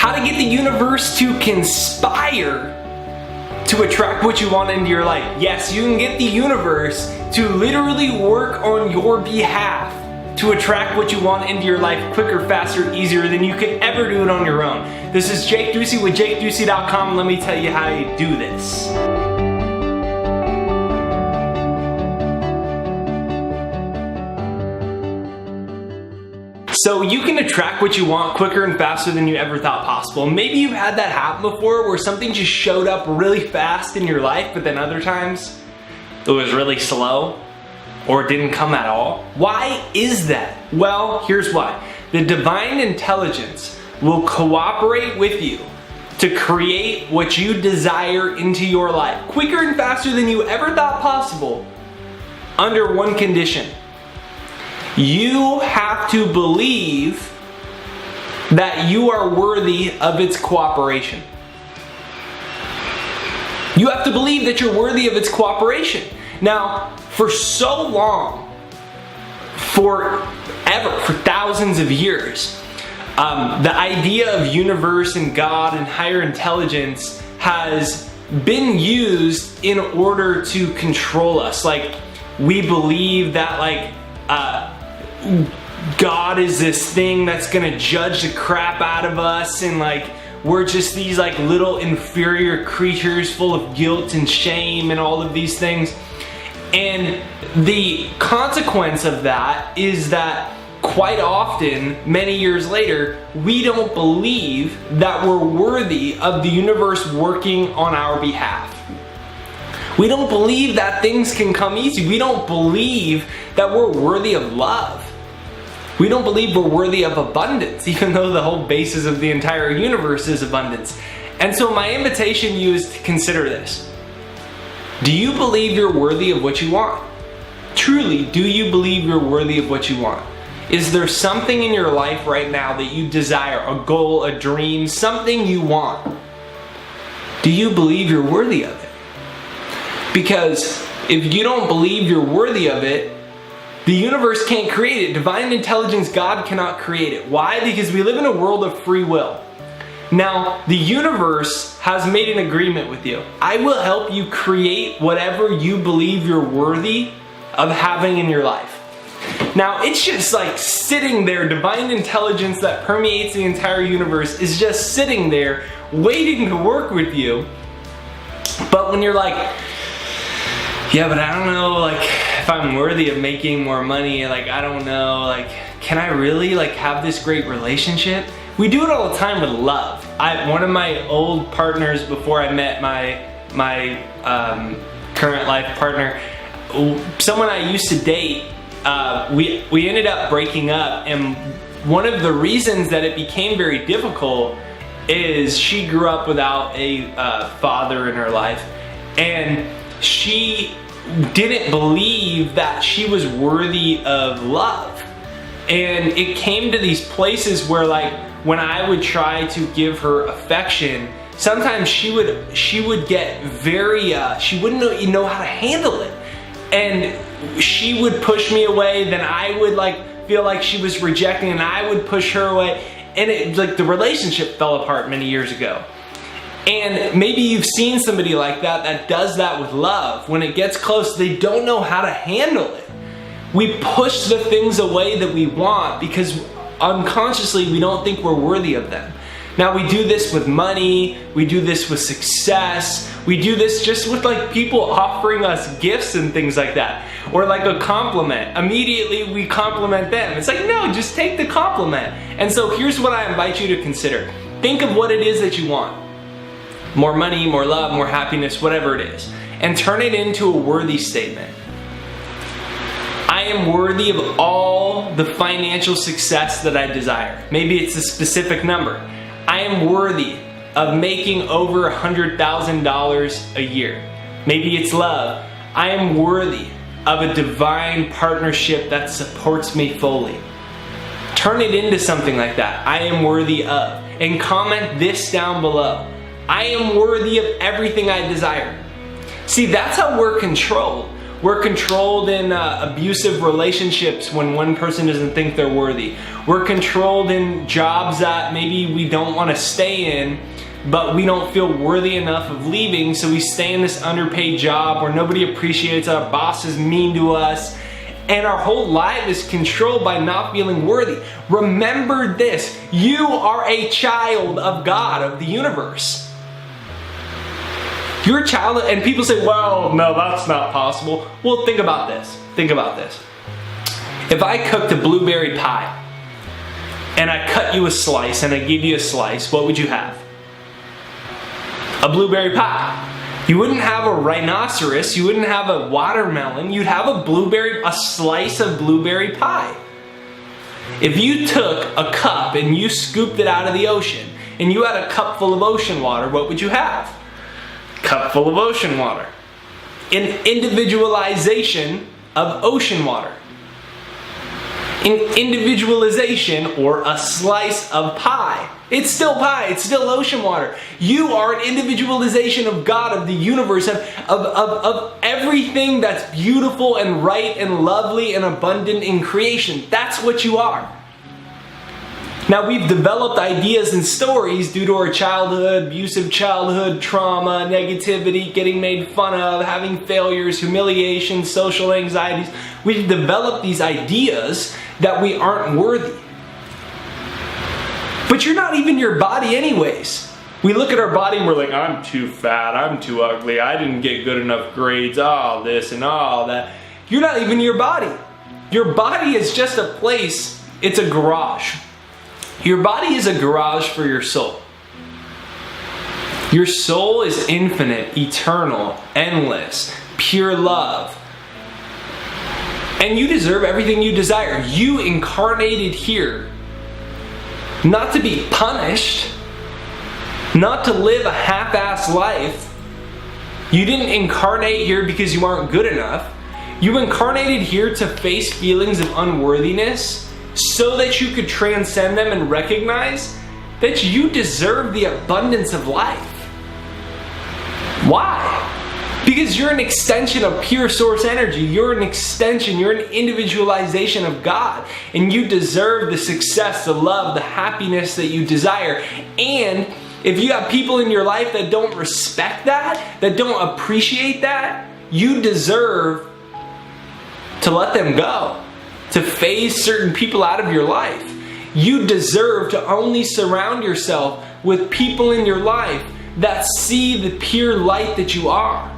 how to get the universe to conspire to attract what you want into your life. Yes, you can get the universe to literally work on your behalf to attract what you want into your life quicker, faster, easier than you could ever do it on your own. This is Jake Ducey with JakeDucey.com. Let me tell you how you do this. So you can attract what you want quicker and faster than you ever thought possible. Maybe you've had that happen before where something just showed up really fast in your life, but then other times it was really slow or didn't come at all. Why is that? Well, here's why. The divine intelligence will cooperate with you to create what you desire into your life quicker and faster than you ever thought possible under one condition. You have to believe that you are worthy of its cooperation. You have to believe that you're worthy of its cooperation. Now, for so long, forever, for thousands of years, the idea of universe and God and higher intelligence has been used in order to control us. Like, we believe that God is this thing that's gonna judge the crap out of us, and we're just these little inferior creatures full of guilt and shame and all of these things. And the consequence of that is that quite often, many years later, we don't believe that we're worthy of the universe working on our behalf. We don't believe that things can come easy. We don't believe that we're worthy of love. We don't believe we're worthy of abundance, even though the whole basis of the entire universe is abundance. And so my invitation to you is to consider this. Do you believe you're worthy of what you want? Truly, do you believe you're worthy of what you want? Is there something in your life right now that you desire, a goal, a dream, something you want? Do you believe you're worthy of it? Because if you don't believe you're worthy of it, the universe can't create it. Divine intelligence, God cannot create it. Why? Because we live in a world of free will. Now, the universe has made an agreement with you. I will help you create whatever you believe you're worthy of having in your life. Now, it's just sitting there. Divine intelligence that permeates the entire universe is just sitting there waiting to work with you. But when you're yeah, but I don't know, if I'm worthy of making more money, I don't know, can I really, have this great relationship? We do it all the time with love. One of my old partners before I met my current life partner, someone I used to date, we ended up breaking up, and one of the reasons that it became very difficult is she grew up without a father in her life, and she didn't believe that she was worthy of love. And it came to these places where when I would try to give her affection, sometimes she would get very, she wouldn't know how to handle it. And she would push me away, then I would feel like she was rejecting, and I would push her away. And it the relationship fell apart many years ago. And maybe you've seen somebody like that does that with love. When it gets close, they don't know how to handle it. We push the things away that we want because unconsciously we don't think we're worthy of them. Now, we do this with money, we do this with success, we do this just with people offering us gifts and things like that. Or a compliment. Immediately we compliment them. It's no, just take the compliment. And so here's what I invite you to consider. Think of what it is that you want. More money, more love, more happiness, whatever it is. And turn it into a worthy statement. I am worthy of all the financial success that I desire. Maybe it's a specific number. I am worthy of making over $100,000 a year. Maybe it's love. I am worthy of a divine partnership that supports me fully. Turn it into something like that. I am worthy of. And comment this down below. I am worthy of everything I desire. See, that's how we're controlled. We're controlled in abusive relationships when one person doesn't think they're worthy. We're controlled in jobs that maybe we don't want to stay in, but we don't feel worthy enough of leaving, so we stay in this underpaid job where nobody appreciates us, our boss is mean to us, and our whole life is controlled by not feeling worthy. Remember this, you are a child of God, of the universe. You're a child, and people say, well, no, that's not possible. Well, think about this. Think about this. If I cooked a blueberry pie, and I cut you a slice, and I give you a slice, what would you have? A blueberry pie. You wouldn't have a rhinoceros, you wouldn't have a watermelon, you'd have a slice of blueberry pie. If you took a cup and you scooped it out of the ocean, and you had a cup full of ocean water, what would you have? Cup full of ocean water. An individualization of ocean water. An individualization, or a slice of pie. It's still pie, it's still ocean water. You are an individualization of God, of the universe, of everything that's beautiful and right and lovely and abundant in creation. That's what you are. Now, we've developed ideas and stories due to our childhood, abusive childhood, trauma, negativity, getting made fun of, having failures, humiliation, social anxieties. We've developed these ideas that we aren't worthy. But you're not even your body anyways. We look at our body and we're like, I'm too fat, I'm too ugly, I didn't get good enough grades, all this and all that. You're not even your body. Your body is just a place, it's a garage. Your body is a garage for your soul. Your soul is infinite, eternal, endless, pure love. And you deserve everything you desire. You incarnated here not to be punished, not to live a half-assed life. You didn't incarnate here because you aren't good enough. You incarnated here to face feelings of unworthiness so that you could transcend them and recognize that you deserve the abundance of life. Why? Because you're an extension of pure source energy. You're an extension, you're an individualization of God. And you deserve the success, the love, the happiness that you desire. And if you have people in your life that don't respect that, that don't appreciate that, you deserve to let them go. To phase certain people out of your life. You deserve to only surround yourself with people in your life that see the pure light that you are.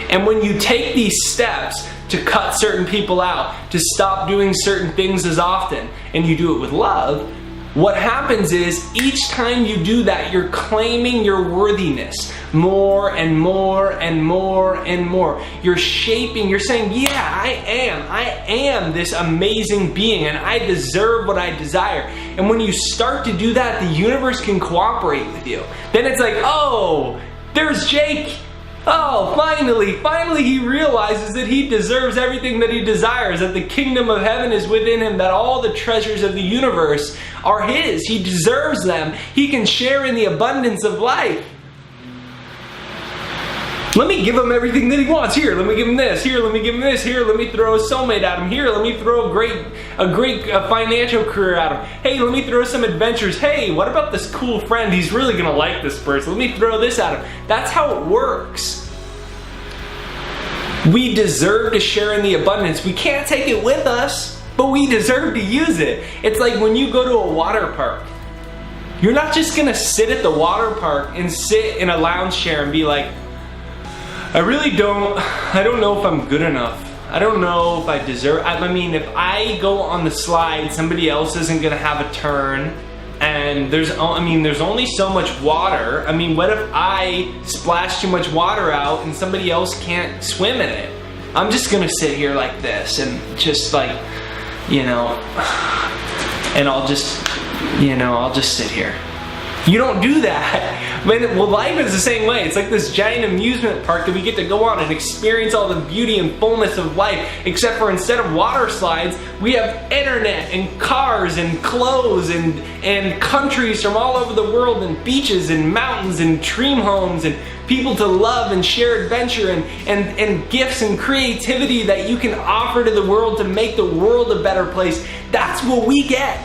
And when you take these steps to cut certain people out, to stop doing certain things as often, and you do it with love, what happens is each time you do that, you're claiming your worthiness more and more and more and more. You're shaping, you're saying, yeah, I am this amazing being and I deserve what I desire. And when you start to do that, the universe can cooperate with you. Then it's like, oh, there's Jake. Oh, finally he realizes that he deserves everything that he desires, that the kingdom of heaven is within him, that all the treasures of the universe are his. He deserves them. He can share in the abundance of life. Let me give him everything that he wants. Here, let me give him this. Here, let me give him this. Here, let me throw a soulmate at him. Here, let me throw a great financial career at him. Hey, let me throw some adventures. Hey, what about this cool friend? He's really gonna like this person. Let me throw this at him. That's how it works. We deserve to share in the abundance. We can't take it with us, but we deserve to use it. It's like when you go to a water park. You're not just gonna sit at the water park and sit in a lounge chair and be like, I don't know if I'm good enough. I don't know if I deserve, I mean, if I go on the slide, somebody else isn't gonna have a turn, and there's only so much water. I mean, what if I splash too much water out and somebody else can't swim in it? I'm just gonna sit here like this and just like, and I'll just sit here. You don't do that. Well, life is the same way. It's like this giant amusement park that we get to go on and experience all the beauty and fullness of life, except for instead of water slides, we have internet and cars and clothes and countries from all over the world and beaches and mountains and dream homes and people to love and share adventure and gifts and creativity that you can offer to the world to make the world a better place. That's what we get.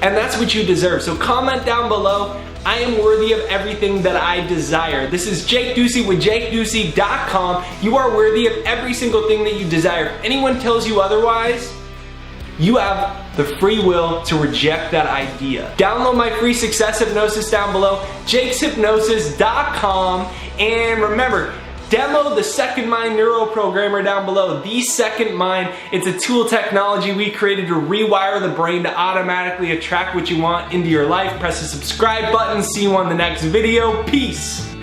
And that's what you deserve. So comment down below, I am worthy of everything that I desire. This is Jake Ducey with JakeDucey.com. You are worthy of every single thing that you desire. If anyone tells you otherwise, you have the free will to reject that idea. Download my free success hypnosis down below, JakesHypnosis.com. And remember, demo the Second Mind Neuroprogrammer down below. The Second Mind, it's a tool technology we created to rewire the brain to automatically attract what you want into your life. Press the subscribe button. See you on the next video. Peace.